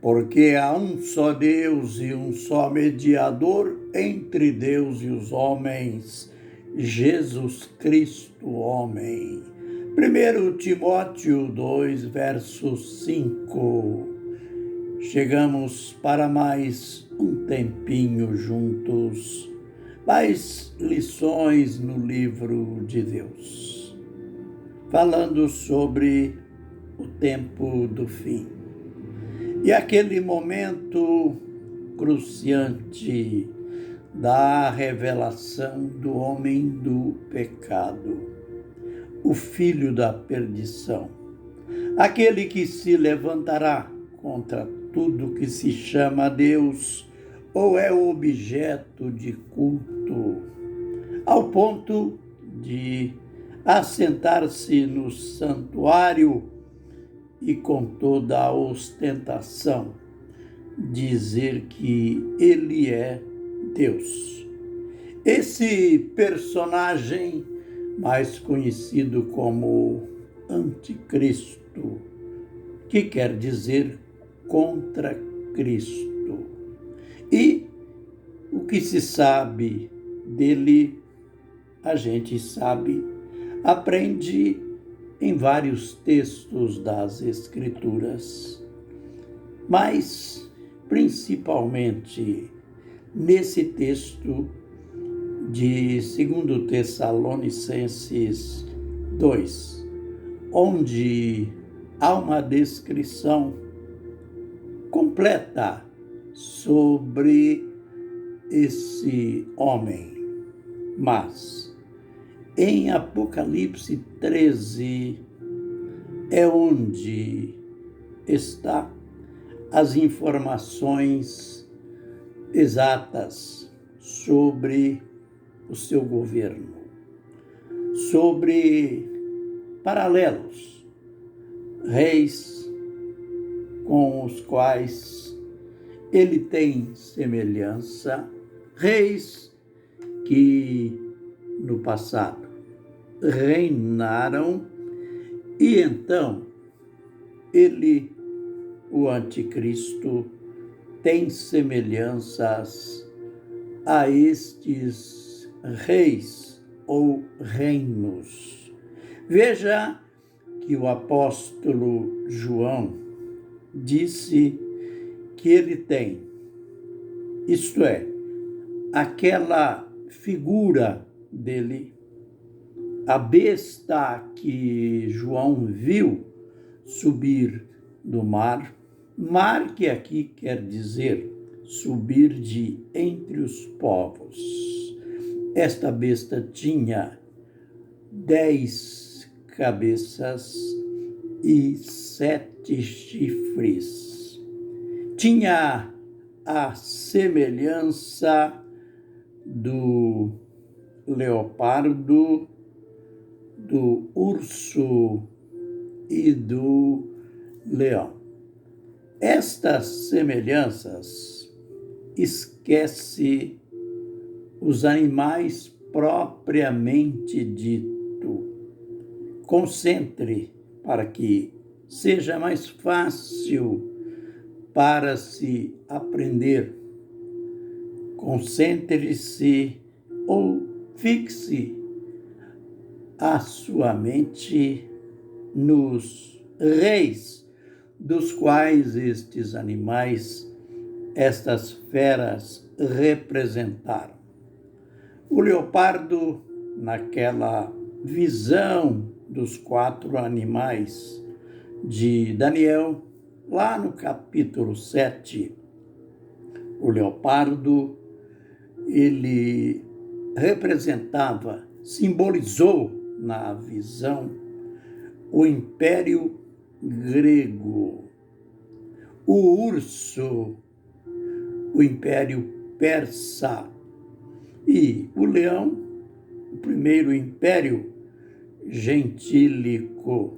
Porque há um só Deus e um só mediador entre Deus e os homens, Jesus Cristo, homem. 1 Timóteo 2, verso 5. Chegamos para mais um tempinho juntos, mais lições no livro de Deus, falando sobre o tempo do fim. E aquele momento cruciante da revelação do homem do pecado, o filho da perdição, aquele que se levantará contra tudo que se chama Deus ou é objeto de culto, ao ponto de assentar-se no santuário e com toda a ostentação dizer que ele é Deus. Esse personagem, mais conhecido como Anticristo, que quer dizer contra Cristo. E o que se sabe dele, a gente sabe, aprende em vários textos das Escrituras, mas principalmente nesse texto de 2 Tessalonicenses 2, onde há uma descrição completa sobre esse homem. Mas em Apocalipse 13 é onde está as informações exatas sobre o seu governo, sobre paralelos, reis com os quais ele tem semelhança, reis que no passado reinaram, e então ele, o Anticristo, tem semelhanças a estes reis ou reinos. Veja que o apóstolo João disse que ele tem, isto é, aquela figura dele, a besta que João viu subir do mar que aqui quer dizer subir de entre os povos. Esta besta tinha 10 cabeças e 7 chifres. Tinha a semelhança do leopardo, do urso e do leão. Estas semelhanças esquece os animais propriamente dito. Concentre para que seja mais fácil para se aprender. Concentre-se ou fixe a sua mente nos reis dos quais estes animais, estas feras representaram. O leopardo, naquela visão dos 4 animais de Daniel, lá no capítulo 7, o leopardo, ele representava, simbolizou na visão o Império Grego, o urso, o Império Persa, e o leão, o primeiro Império Gentílico,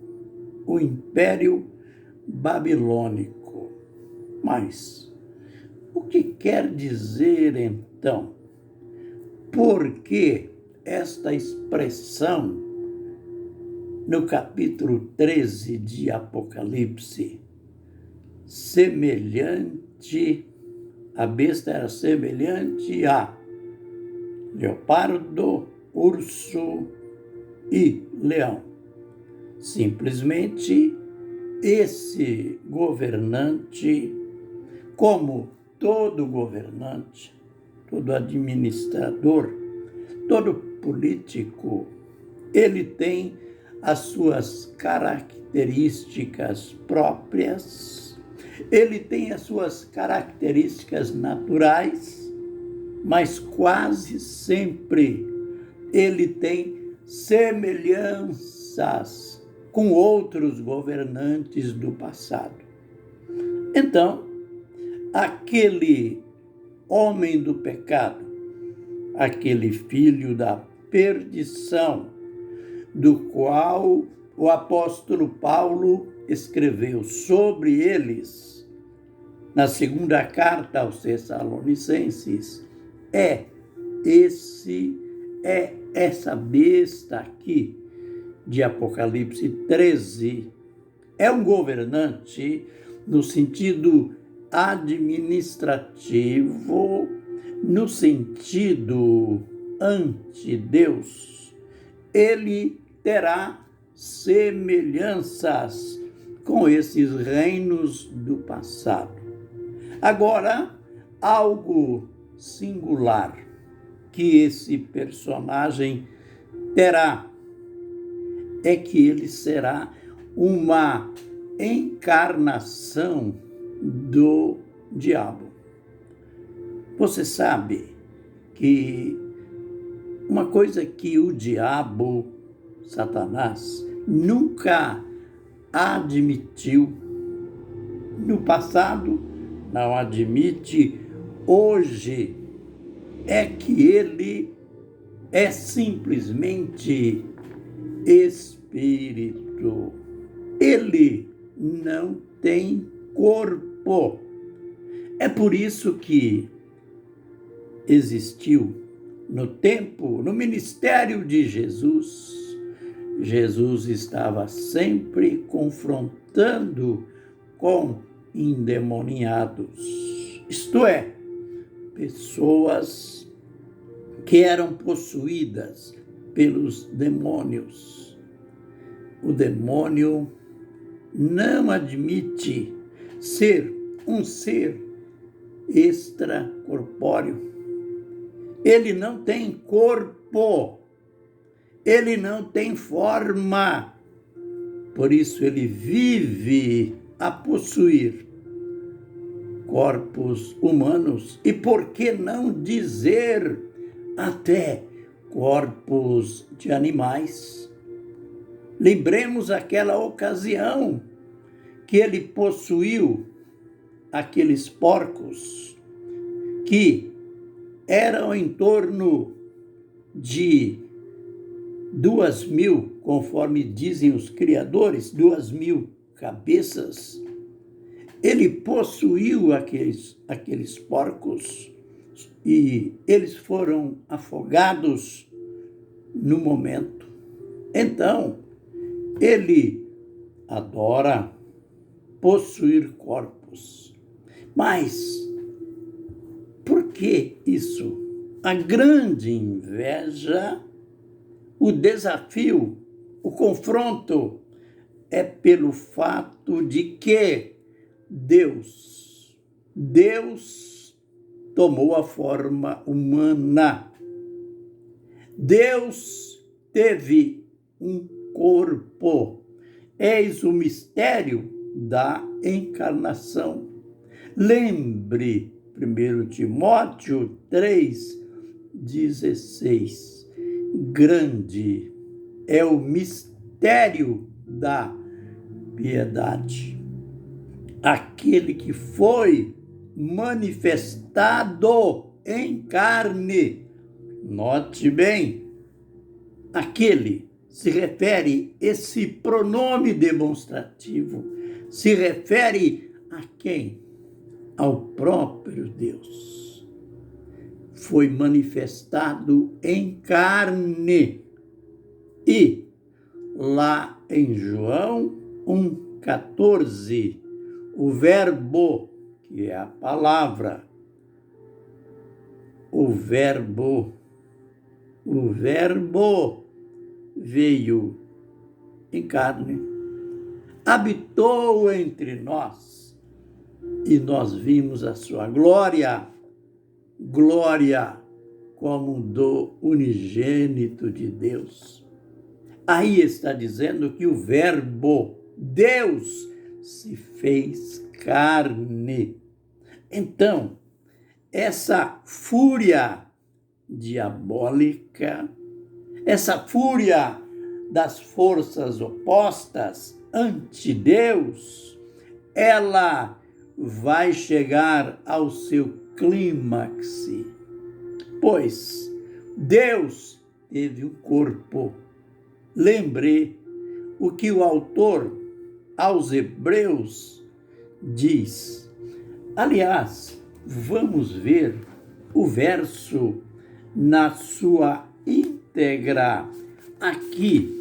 o Império Babilônico. Mas o que quer dizer então? Por que esta expressão no capítulo 13 de Apocalipse, a besta era semelhante a leopardo, urso e leão. Simplesmente esse governante, como todo governante, todo administrador, todo político, ele tem as suas características próprias, ele tem as suas características naturais, mas quase sempre ele tem semelhanças com outros governantes do passado. Então, aquele homem do pecado, aquele filho da perdição, do qual o apóstolo Paulo escreveu sobre eles na segunda carta aos Tessalonicenses, essa besta aqui de Apocalipse 13, é um governante no sentido administrativo, no sentido anti-Deus. Ele terá semelhanças com esses reinos do passado. Agora, algo singular que esse personagem terá é que ele será uma encarnação do diabo. Você sabe que uma coisa que o diabo, Satanás, nunca admitiu no passado, não admite hoje, é que ele é simplesmente espírito. Ele não tem corpo. É por isso que existiu no ministério de Jesus, Jesus estava sempre confrontando com endemoniados, isto é, pessoas que eram possuídas pelos demônios. O demônio não admite ser um ser extracorpóreo. Ele não tem corpo, ele não tem forma, por isso ele vive a possuir corpos humanos e, por que não dizer, até corpos de animais. Lembremos aquela ocasião que ele possuiu aqueles porcos que eram em torno de 2.000, conforme dizem os criadores, 2.000 cabeças. Ele possuiu aqueles porcos e eles foram afogados no momento. Então, ele adora possuir corpos. Mas por que isso? A grande inveja, o desafio, o confronto é pelo fato de que Deus tomou a forma humana. Deus teve um corpo. Eis o mistério da encarnação. Lembre 1 Timóteo 3,16. Grande é o mistério da piedade. Aquele que foi manifestado em carne. Note bem, aquele se refere, esse pronome demonstrativo, se refere a quem? Ao próprio Deus. Foi manifestado em carne. E lá em João 1,14, o Verbo, que é a palavra, o Verbo veio em carne, habitou entre nós e nós vimos a sua glória, glória como do unigênito de Deus. Aí está dizendo que o Verbo, Deus, se fez carne. Então, essa fúria diabólica, essa fúria das forças opostas ante Deus, ela vai chegar ao seu clímax, pois Deus teve um corpo. Lembre o que o autor aos Hebreus diz. Aliás, vamos ver o verso na sua íntegra aqui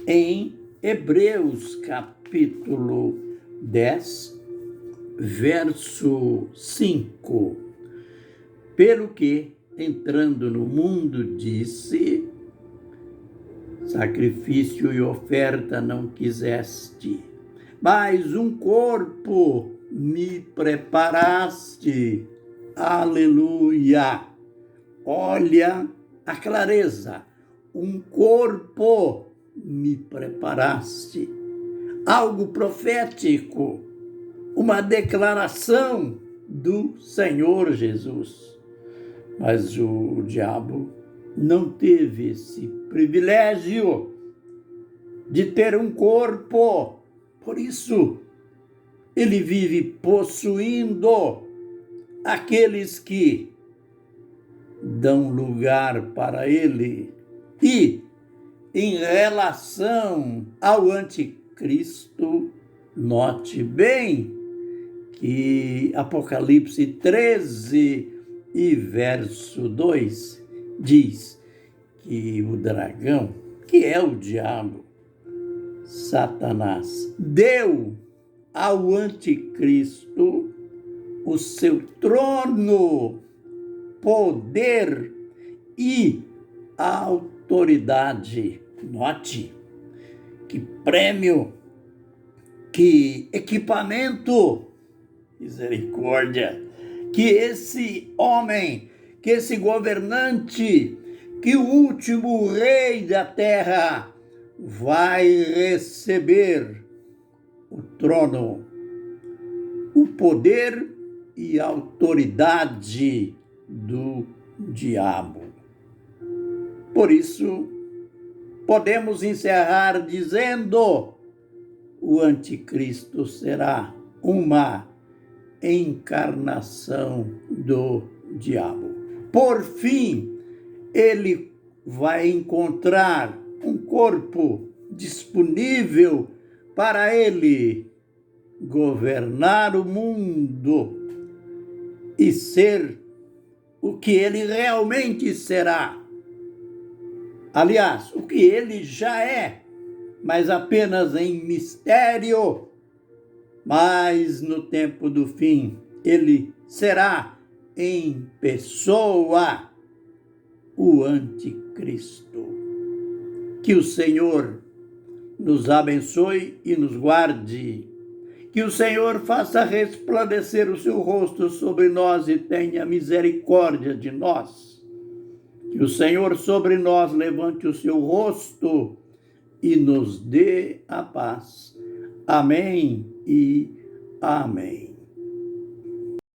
em Hebreus capítulo 10, verso 5. Pelo que, entrando no mundo, disse: sacrifício e oferta não quiseste, mas um corpo me preparaste. Aleluia! Olha a clareza. Um corpo me preparaste. Algo profético, uma declaração do Senhor Jesus. Mas o diabo não teve esse privilégio de ter um corpo. Por isso, ele vive possuindo aqueles que dão lugar para ele. E, em relação ao anticristo, note bem que Apocalipse 13 e verso 2 diz que o dragão, que é o diabo, Satanás, deu ao anticristo o seu trono, poder e autoridade. Note que prêmio, que equipamento, misericórdia, que esse homem, que esse governante, que o último rei da terra vai receber o trono, o poder e a autoridade do diabo. Por isso, podemos encerrar dizendo: o anticristo será uma encarnação do diabo. Por fim, ele vai encontrar um corpo disponível para ele governar o mundo e ser o que ele realmente será. Aliás, o que ele já é, mas apenas em mistério. Mas no tempo do fim, ele será em pessoa o anticristo. Que o Senhor nos abençoe e nos guarde. Que o Senhor faça resplandecer o seu rosto sobre nós e tenha misericórdia de nós. Que o Senhor sobre nós levante o seu rosto e nos dê a paz. Amém e amém.